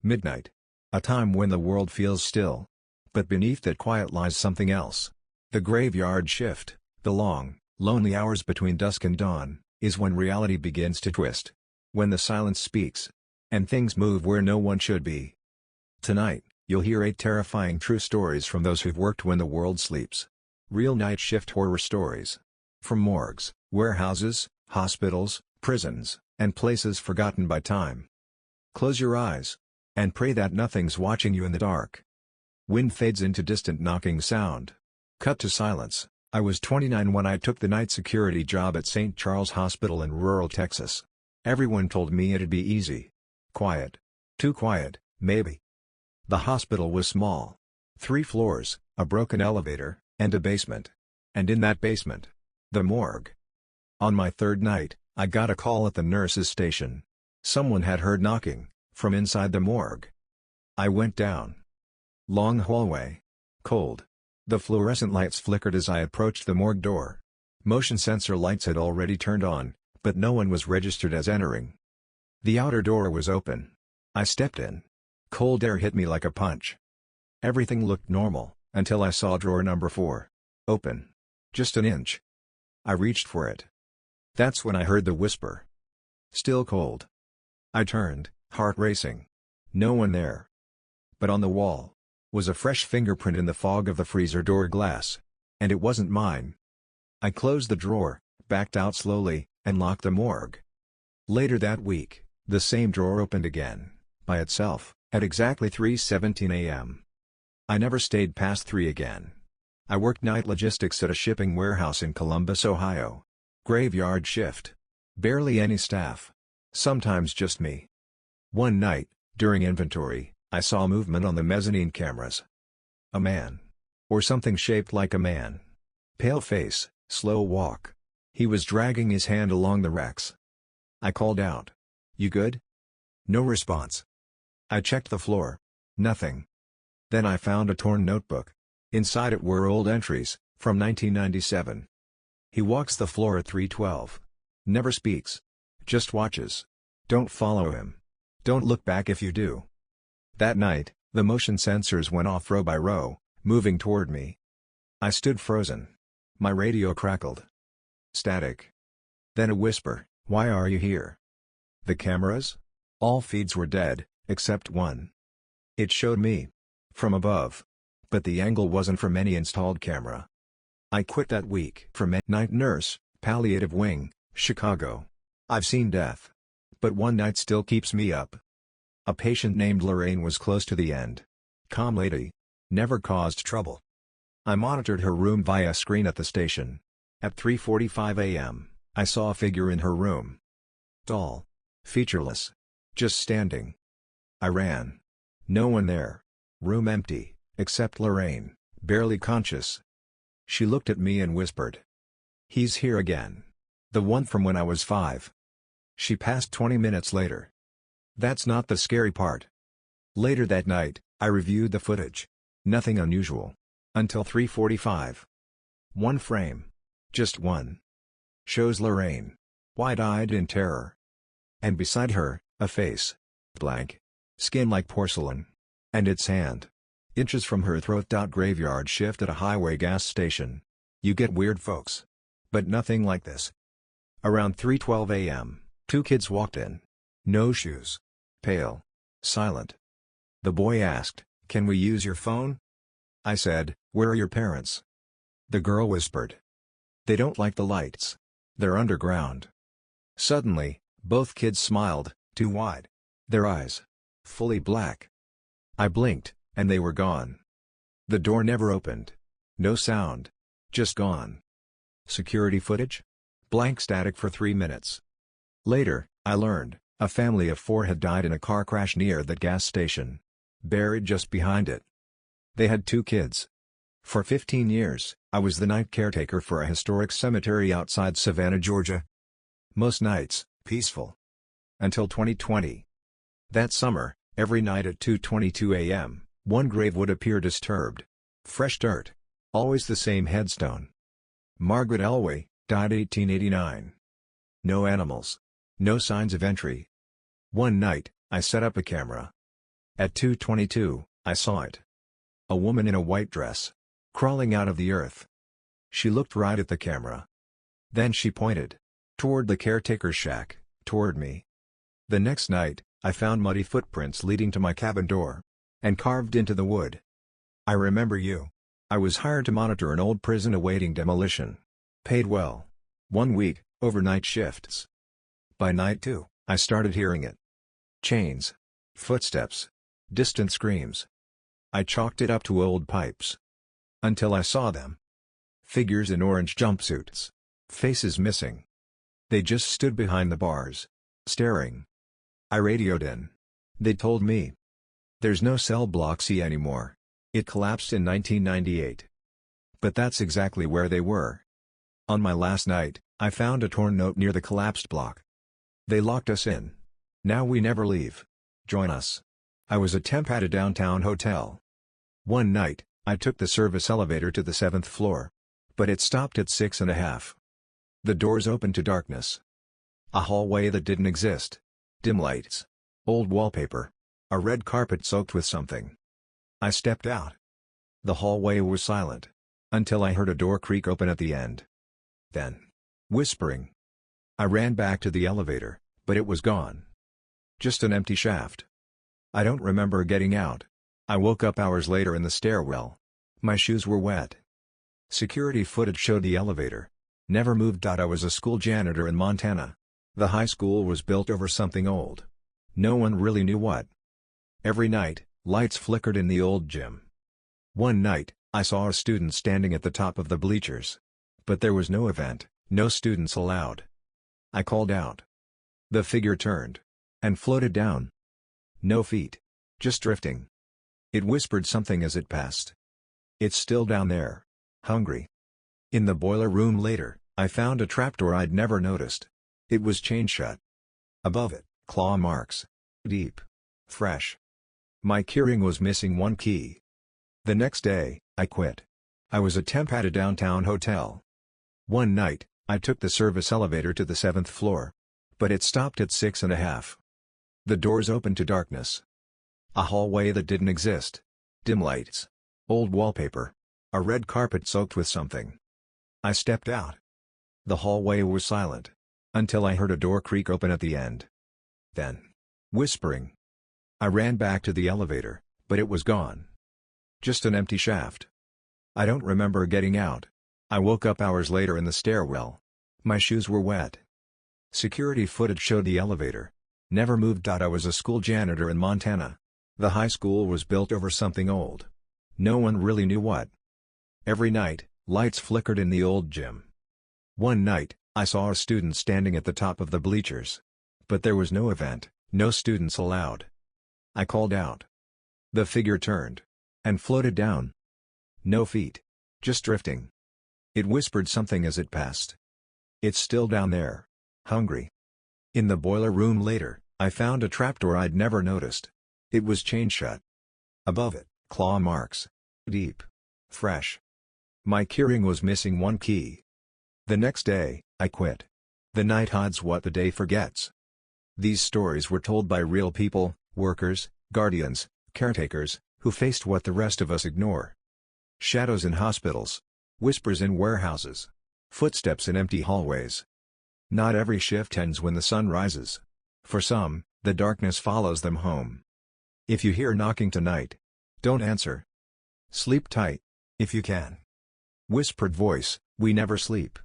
Midnight. A time when the world feels still. But beneath that quiet lies something else. The graveyard shift, the long, lonely hours between dusk and dawn, is when reality begins to twist. When the silence speaks. And things move where no one should be. Tonight, you'll hear 8 terrifying true stories from those who've worked when the world sleeps. Real night shift horror stories. From morgues, warehouses, hospitals, prisons, and places forgotten by time. Close your eyes. And pray that nothing's watching you in the dark. Wind fades into distant knocking sound. Cut to silence. I was 29 when I took the night security job at St. Charles Hospital in rural Texas. Everyone told me it'd be easy. Quiet. Too quiet, maybe. The hospital was small. 3 floors, a broken elevator, and a basement. And in that basement, the morgue. On my 3rd night, I got a call at the nurse's station. Someone had heard knocking from inside the morgue. I went down. Long hallway. Cold. The fluorescent lights flickered as I approached the morgue door. Motion sensor lights had already turned on, but no one was registered as entering. The outer door was open. I stepped in. Cold air hit me like a punch. Everything looked normal, until I saw drawer number 4. Open. Just an inch. I reached for it. That's when I heard the whisper. Still cold. I turned, heart racing. No one there. But on the wall was a fresh fingerprint in the fog of the freezer door glass. And it wasn't mine. I closed the drawer, backed out slowly, and locked the morgue. Later that week, the same drawer opened again, by itself, at exactly 3:17 a.m. I never stayed past 3 again. I worked night logistics at a shipping warehouse in Columbus, Ohio. Graveyard shift. Barely any staff. Sometimes just me. One night, during inventory, I saw movement on the mezzanine cameras. A man. Or something shaped like a man. Pale face, slow walk. He was dragging his hand along the racks. I called out. You good? No response. I checked the floor. Nothing. Then I found a torn notebook. Inside it were old entries, from 1997. He walks the floor at 3:12. Never speaks. Just watches. Don't follow him. Don't look back if you do. That night, the motion sensors went off row by row, moving toward me. I stood frozen. My radio crackled. Static. Then a whisper, "Why are you here?" The cameras? All feeds were dead, except one. It showed me. From above. But the angle wasn't from any installed camera. I quit that week from night nurse, palliative wing, Chicago. I've seen death. But one night still keeps me up. A patient named Lorraine was close to the end. Calm lady. Never caused trouble. I monitored her room via screen at the station. At 3:45 a.m., I saw a figure in her room. Tall. Featureless. Just standing. I ran. No one there. Room empty, except Lorraine, barely conscious. She looked at me and whispered. He's here again. The one from when I was 5. She passed 20 minutes later. That's not the scary part. Later that night, I reviewed the footage. Nothing unusual. Until 3:45. One frame. Just one. Shows Lorraine. Wide-eyed in terror. And beside her, a face. Blank. Skin like porcelain. And its hand. Inches from her throat. Graveyard shift at a highway gas station. You get weird folks. But nothing like this. Around 3:12 a.m., 2 kids walked in. No shoes. Pale. Silent. The boy asked, "Can we use your phone?" I said, "Where are your parents?" The girl whispered. "They don't like the lights. They're underground." Suddenly, both kids smiled, too wide. Their eyes. Fully black. I blinked, and they were gone. The door never opened. No sound. Just gone. Security footage? Blank static for 3 minutes. Later, I learned, a family of 4 had died in a car crash near that gas station. Buried just behind it. They had 2 kids. For 15 years, I was the night caretaker for a historic cemetery outside Savannah, Georgia. Most nights, peaceful. Until 2020. That summer, every night at 2:22 a.m., one grave would appear disturbed. Fresh dirt. Always the same headstone. Margaret Elway, died 1889. No animals. No signs of entry. One night, I set up a camera. At 2:22, I saw it. A woman in a white dress. Crawling out of the earth. She looked right at the camera. Then she pointed. Toward the caretaker's shack, toward me. The next night, I found muddy footprints leading to my cabin door. And carved into the wood. I remember you. I was hired to monitor an old prison awaiting demolition. Paid well. 1 week, overnight shifts. By night 2, I started hearing it. Chains. Footsteps. Distant screams. I chalked it up to old pipes. Until I saw them. Figures in orange jumpsuits. Faces missing. They just stood behind the bars. Staring. I radioed in. They told me. There's no cell block C anymore. It collapsed in 1998. But that's exactly where they were. On my last night, I found a torn note near the collapsed block. They locked us in. Now we never leave. Join us. I was a temp at a downtown hotel. One night, I took the service elevator to the 7th floor. But it stopped at 6.5. The doors opened to darkness. A hallway that didn't exist. Dim lights. Old wallpaper. A red carpet soaked with something. I stepped out. The hallway was silent. Until I heard a door creak open at the end. Then. Whispering. I ran back to the elevator, but it was gone. Just an empty shaft. I don't remember getting out. I woke up hours later in the stairwell. My shoes were wet. Security footage showed the elevator. Never moved. I was a school janitor in Montana. The high school was built over something old. No one really knew what. Every night, lights flickered in the old gym. One night, I saw a student standing at the top of the bleachers. But there was no event, no students allowed. I called out. The figure turned. And floated down. No feet. Just drifting. It whispered something as it passed. It's still down there. Hungry. In the boiler room later, I found a trapdoor I'd never noticed. It was chained shut. Above it, claw marks. Deep. Fresh. My keyring was missing one key. The next day, I quit. I was a temp at a downtown hotel. One night, I took the service elevator to the 7th floor. But it stopped at 6.5. The doors opened to darkness. A hallway that didn't exist. Dim lights. Old wallpaper. A red carpet soaked with something. I stepped out. The hallway was silent. Until I heard a door creak open at the end. Then. Whispering. I ran back to the elevator, but it was gone. Just an empty shaft. I don't remember getting out. I woke up hours later in the stairwell. My shoes were wet. Security footage showed the elevator. Never moved. I was a school janitor in Montana. The high school was built over something old. No one really knew what. Every night, lights flickered in the old gym. One night, I saw a student standing at the top of the bleachers. But there was no event, no students allowed. I called out. The figure turned. And floated down. No feet. Just drifting. It whispered something as it passed. It's still down there. Hungry. In the boiler room later, I found a trapdoor I'd never noticed. It was chained shut. Above it, claw marks. Deep. Fresh. My keyring was missing one key. The next day, I quit. The night hides what the day forgets. These stories were told by real people, workers, guardians, caretakers, who faced what the rest of us ignore. Shadows in hospitals. Whispers in warehouses. Footsteps in empty hallways. Not every shift ends when the sun rises. For some, the darkness follows them home. If you hear knocking tonight, don't answer. Sleep tight, if you can. Whispered voice, we never sleep.